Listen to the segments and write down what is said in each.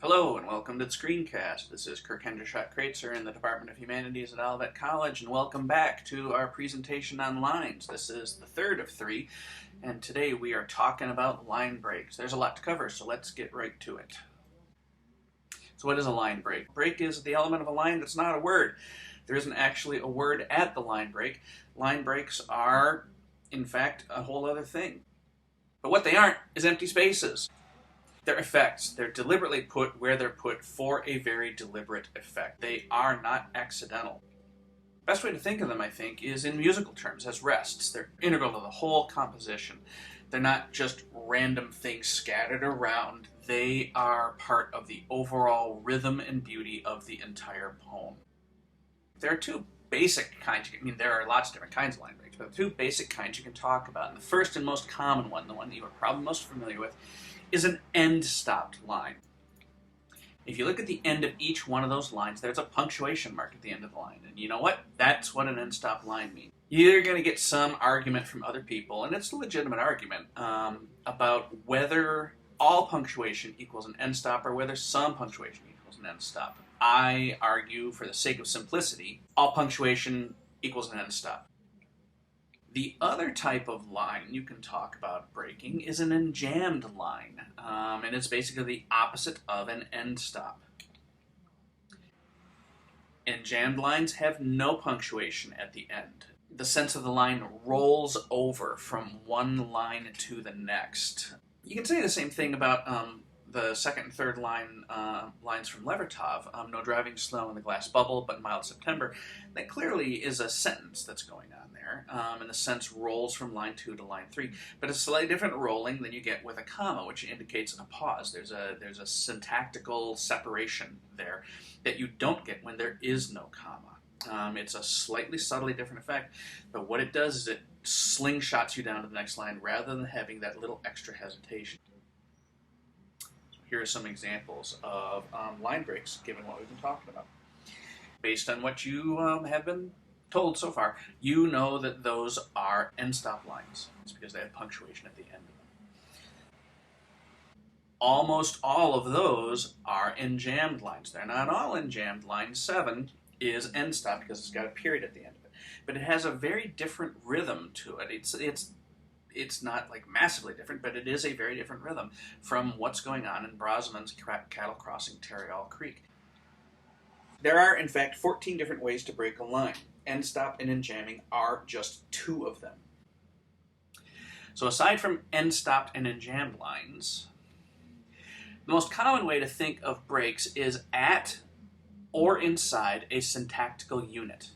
Hello and welcome to the screencast. This is Hendershott-Kraetzer in the Department of Humanities at Olivet College, and welcome back to our presentation on lines. This is the third of three, and today we are talking about line breaks. There's a lot to cover, so let's get right to it. So what is a line break? Break is the element of a line that's not a word. There isn't actually a word at the line break. Line breaks are, in fact, a whole other thing. But what they aren't is empty spaces. They're effects. They're deliberately put where they're put for a very deliberate effect. They are not accidental. Best way to think of them, I think, is in musical terms as rests. They're integral to the whole composition. They're not just random things scattered around. They are part of the overall rhythm and beauty of the entire poem. There are two basic kinds. There are lots of different kinds of line breaks, but the two basic kinds you can talk about. And the first and most common one, the one that you are probably most familiar with, is an end-stopped line. If you look at the end of each one of those lines, there's a punctuation mark at the end of the line. And you know what? That's what an end-stop line means. You're going to get some argument from other people, and it's a legitimate argument, about whether all punctuation equals an end stop or whether some punctuation equals an end stop. I argue, for the sake of simplicity, all punctuation equals an end stop. The other type of line you can talk about breaking is an enjambed line, and it's basically the opposite of an end stop. Enjambed lines have no punctuation at the end. The sense of the line rolls over from one line to the next. You can say the same thing about the second and third lines from Levertov, no driving slow in the glass bubble, but mild September. That clearly is a sentence that's going on there, and the sentence rolls from line 2 to line 3. But it's a slightly different rolling than you get with a comma, which indicates a pause. There's a syntactical separation there that you don't get when there is no comma. It's a slightly subtly different effect, but what it does is it slingshots you down to the next line rather than having that little extra hesitation. Here are some examples of line breaks, given what we've been talking about. Based on what you have been told so far, you know that those are end-stop lines. It's because they have punctuation at the end of them. Almost all of those are enjambed lines. They're not all enjambed. Line 7 is end-stop because it's got a period at the end of it. But it has a very different rhythm to it. It's not like massively different, but it is a very different rhythm from what's going on in Brosman's cattle crossing Tarryall Creek. There are, in fact, 14 different ways to break a line. End stop and enjamming are just 2 of them. So aside from end stopped and enjambed lines, the most common way to think of breaks is at or inside a syntactical unit.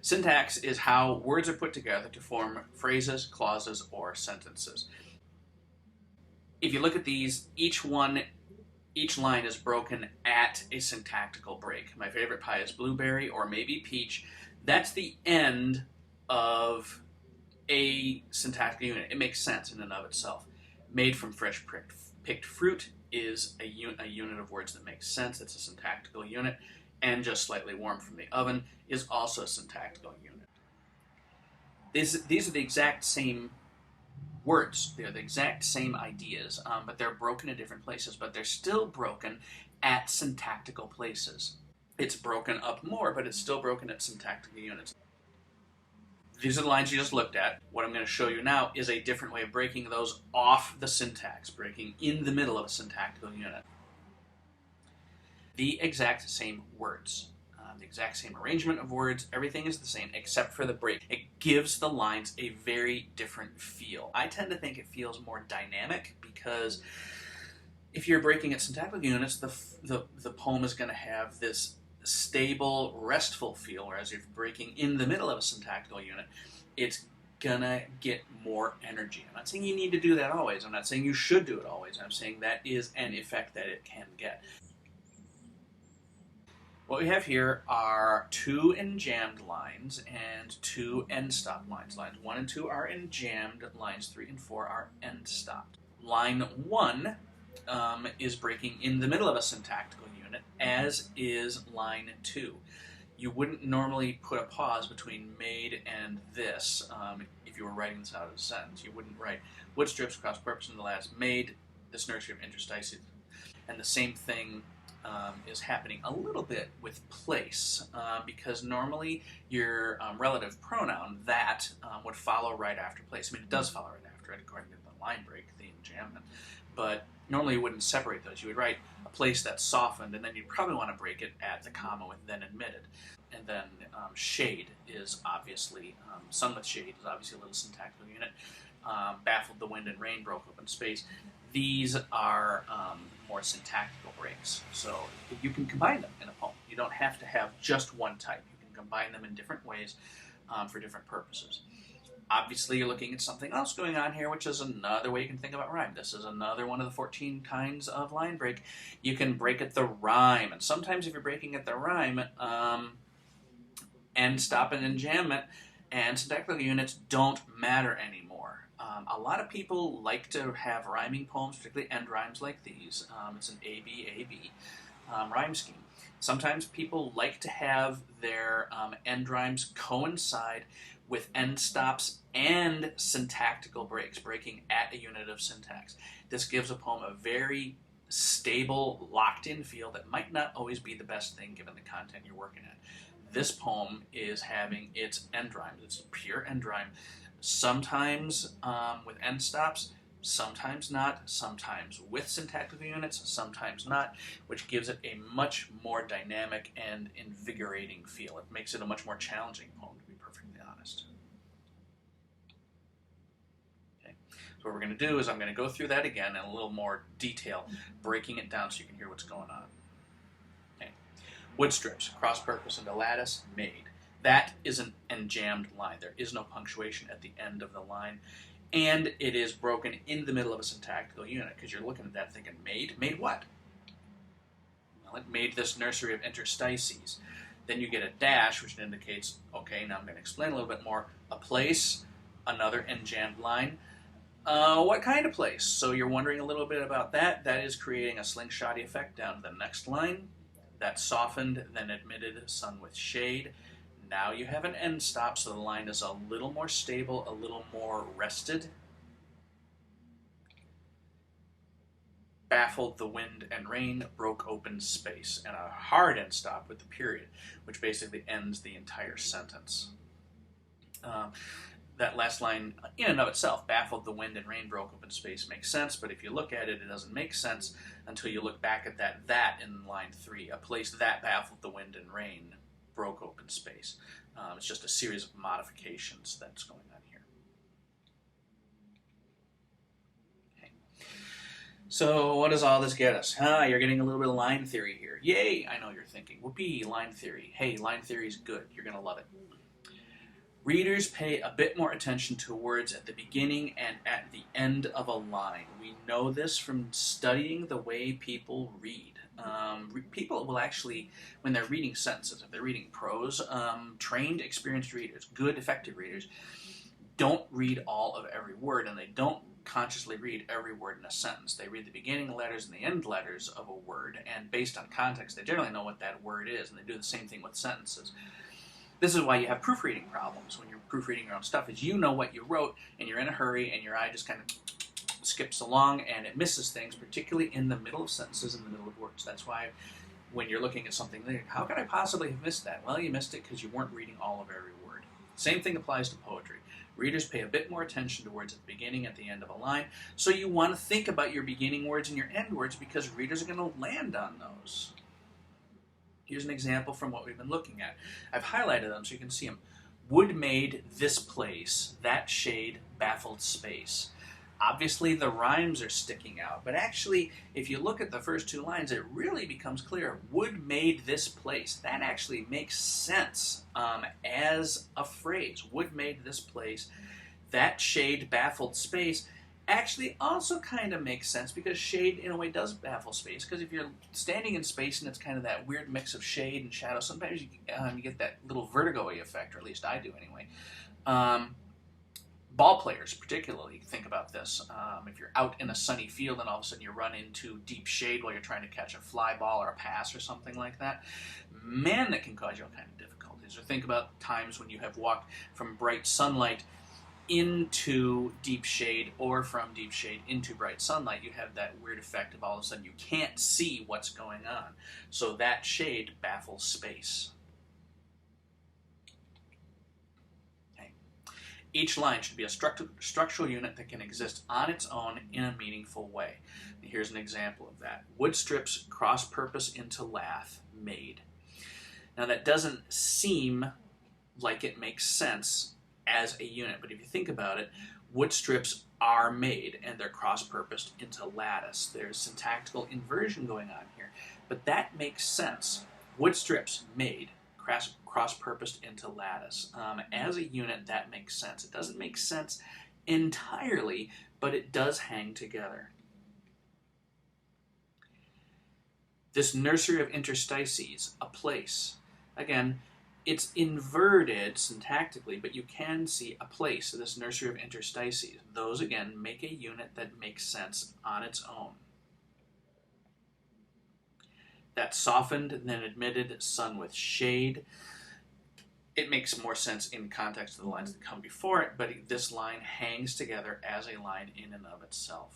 Syntax is how words are put together to form phrases, clauses, or sentences. If you look at these, each line is broken at a syntactical break. My favorite pie is blueberry, or maybe peach. That's the end of a syntactical unit. It makes sense in and of itself. Made from fresh picked fruit is a unit of words that makes sense. It's a syntactical unit. And just slightly warm from the oven is also a syntactical unit. These are the exact same words. They're the exact same ideas, but they're broken in different places, but they're still broken at syntactical places. It's broken up more, but it's still broken at syntactical units. These are the lines you just looked at. What I'm going to show you now is a different way of breaking those off the syntax, breaking in the middle of a syntactical unit. The exact same words, the exact same arrangement of words, everything is the same except for the break. It gives the lines a very different feel. I tend to think it feels more dynamic because if you're breaking at syntactical units, the poem is going to have this stable, restful feel, whereas if you're breaking in the middle of a syntactical unit, it's gonna get more energy. I'm not saying you need to do that always. I'm not saying you should do it always. I'm saying that is an effect that it can get. What we have here are 2 enjambed lines and 2 end-stop lines. Lines 1 and 2 are enjambed, lines 3 and 4 are end-stopped. Line 1 is breaking in the middle of a syntactical unit, as is line 2. You wouldn't normally put a pause between made and this if you were writing this out as a sentence. You wouldn't write wood strips cross purpose in the last made this nursery of interstices And the same thing is happening a little bit with place, because normally your relative pronoun, that, would follow right after place. I mean, it does follow right after it, according to the line break, the enjambment, but normally you wouldn't separate those. You would write a place that's softened, and then you'd probably want to break it at the comma with then admitted. And then shade is obviously, sun with shade is obviously a little syntactical unit. Baffled the wind and rain, broke open space. These are more syntactical breaks. So you can combine them in a poem. You don't have to have just one type. You can combine them in different ways for different purposes. Obviously, you're looking at something else going on here, which is another way you can think about rhyme. This is another one of the 14 kinds of line break. You can break at the rhyme. And sometimes if you're breaking at the rhyme, end, stop, and enjambment and syntactical units don't matter anymore. A lot of people like to have rhyming poems, particularly end rhymes like these. It's an A-B rhyme scheme. Sometimes people like to have their end rhymes coincide with end stops and syntactical breaks, breaking at a unit of syntax. This gives a poem a very stable, locked-in feel that might not always be the best thing given the content you're working at. This poem is having its end rhymes. It's pure end rhyme. Sometimes with end stops, sometimes not, sometimes with syntactical units, sometimes not, which gives it a much more dynamic and invigorating feel. It makes it a much more challenging poem, to be perfectly honest. Okay. So what we're going to do is I'm going to go through that again in a little more detail, breaking it down so you can hear what's going on. Okay. Wood strips, cross purpose into lattice, made. That is an enjambed line. There is no punctuation at the end of the line. And it is broken in the middle of a syntactical unit, because you're looking at that thinking, made? Made what? Well, it made this nursery of interstices. Then you get a dash, which indicates, okay, now I'm going to explain a little bit more. A place, another enjambed line. What kind of place? So you're wondering a little bit about that. That is creating a slingshotty effect down to the next line. That's softened, then admitted, sun with shade. Now you have an end stop, so the line is a little more stable, a little more rested. Baffled the wind and rain, broke open space. And a hard end stop with the period, which basically ends the entire sentence. That last line, in and of itself, baffled the wind and rain, broke open space, makes sense, but if you look at it, it doesn't make sense until you look back at that in line 3, a place that baffled the wind and rain, broke open space. It's just a series of modifications that's going on here. Okay. So what does all this get us? You're getting a little bit of line theory here. Yay, I know you're thinking. Whoopee, line theory. Hey, line theory is good. You're going to love it. Readers pay a bit more attention to words at the beginning and at the end of a line. We know this from studying the way people read. People will actually, when they're reading sentences, if they're reading prose, trained, experienced readers, good, effective readers, don't read all of every word, and they don't consciously read every word in a sentence. They read the beginning letters and the end letters of a word, and based on context, they generally know what that word is, and they do the same thing with sentences. This is why you have proofreading problems when you're proofreading your own stuff, is you know what you wrote, and you're in a hurry, and your eye just kind of skips along, and it misses things, particularly in the middle of sentences, in the middle of words. That's why when you're looking at something, how could I possibly have missed that? Well, you missed it because you weren't reading all of every word. Same thing applies to poetry. Readers pay a bit more attention to words at the beginning, at the end of a line, so you want to think about your beginning words and your end words because readers are going to land on those. Here's an example from what we've been looking at. I've highlighted them so you can see them. Wood made this place, that shade baffled space. Obviously, the rhymes are sticking out, but actually, if you look at the first 2 lines, it really becomes clear. Wood made this place. That actually makes sense as a phrase. Wood made this place. That shade baffled space actually also kind of makes sense because shade, in a way, does baffle space. Because if you're standing in space and it's kind of that weird mix of shade and shadow, sometimes you get that little vertigo-y effect, or at least I do anyway. Ball players particularly think about this. If you're out in a sunny field and all of a sudden you run into deep shade while you're trying to catch a fly ball or a pass or something like that, man, that can cause you all kind of difficulties. Or think about times when you have walked from bright sunlight into deep shade or from deep shade into bright sunlight, you have that weird effect of all of a sudden you can't see what's going on. So that shade baffles space. Okay. Each line should be a structural unit that can exist on its own in a meaningful way. Here's an example of that. Wood strips cross-purpose into lath made. Now that doesn't seem like it makes sense as a unit, but if you think about it, wood strips are made and they're cross-purposed into lattice. There's syntactical inversion going on here, but that makes sense. Wood strips made, cross-purposed into lattice. As a unit, that makes sense. It doesn't make sense entirely, but it does hang together. This nursery of interstices, a place. Again, it's inverted syntactically, but you can see a place, so this nursery of interstices. Those, again, make a unit that makes sense on its own. That softened, then admitted, sun with shade. It makes more sense in context of the lines that come before it, but this line hangs together as a line in and of itself.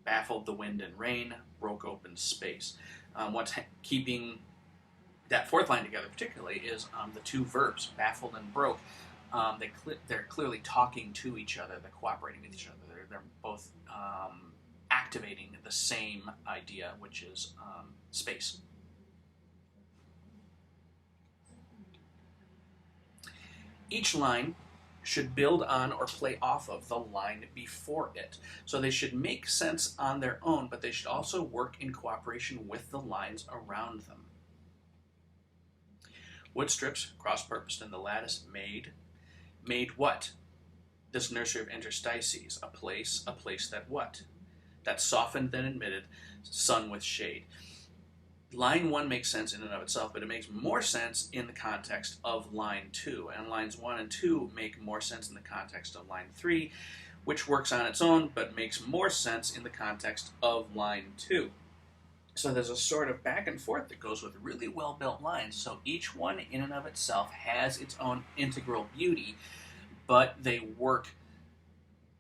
Baffled the wind and rain, broke open space. What's keeping that fourth line together particularly is the two verbs, baffled and broke. They're clearly talking to each other, they're cooperating with each other, they're both activating the same idea, which is space. Each line should build on or play off of the line before it. So they should make sense on their own, but they should also work in cooperation with the lines around them. Wood strips, cross-purposed in the lattice, made what? This nursery of interstices, a place that what? That softened then admitted, sun with shade. Line 1 makes sense in and of itself, but it makes more sense in the context of line 2. And lines 1 and 2 make more sense in the context of line 3, which works on its own, but makes more sense in the context of line 2. So there's a sort of back and forth that goes with really well-built lines. So each one in and of itself has its own integral beauty, but they work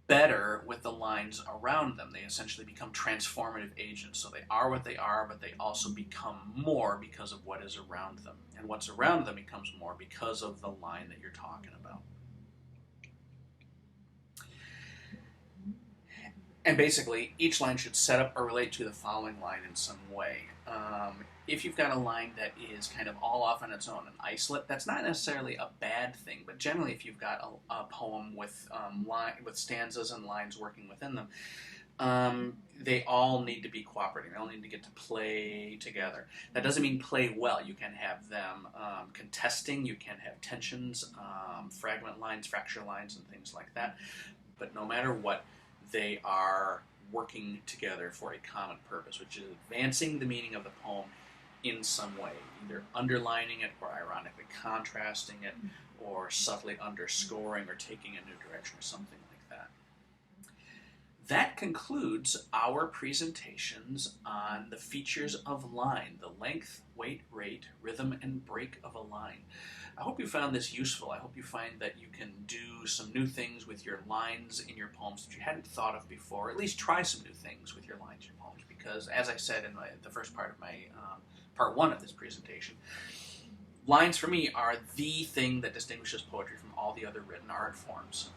better with the lines around them. They essentially become transformative agents. So they are what they are, but they also become more because of what is around them. And what's around them becomes more because of the line that you're talking about. And basically, each line should set up or relate to the following line in some way. If you've got a line that is kind of all off on its own, an isolate, that's not necessarily a bad thing. But generally, if you've got a poem with stanzas and lines working within them, they all need to be cooperating. They all need to get to play together. That doesn't mean play well. You can have them contesting. You can have tensions, fragment lines, fracture lines, and things like that. But no matter what, they are working together for a common purpose, which is advancing the meaning of the poem in some way, either underlining it or ironically contrasting it or subtly underscoring or taking a new direction or something like that. That concludes our presentations on the features of line, the length, weight, rate, rhythm, and break of a line. I hope you found this useful. I hope you find that you can do some new things with your lines in your poems that you hadn't thought of before. At least try some new things with your lines in your poems, because as I said in the first part of my part 1 of this presentation, lines for me are the thing that distinguishes poetry from all the other written art forms.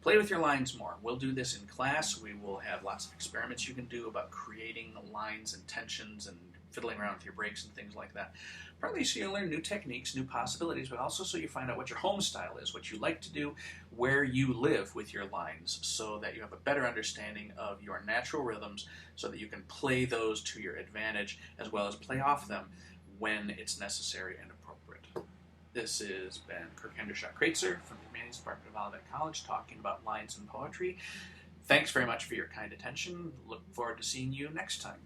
Play with your lines more. We'll do this in class. We will have lots of experiments you can do about creating lines and tensions and fiddling around with your breaks and things like that. Partly so you'll learn new techniques, new possibilities, but also so you find out what your home style is, what you like to do, where you live with your lines, so that you have a better understanding of your natural rhythms, so that you can play those to your advantage, as well as play off them when it's necessary and appropriate. This has been Hendershott-Kraetzer from the Humanities Department of Olivet College talking about lines and poetry. Thanks very much for your kind attention. Look forward to seeing you next time.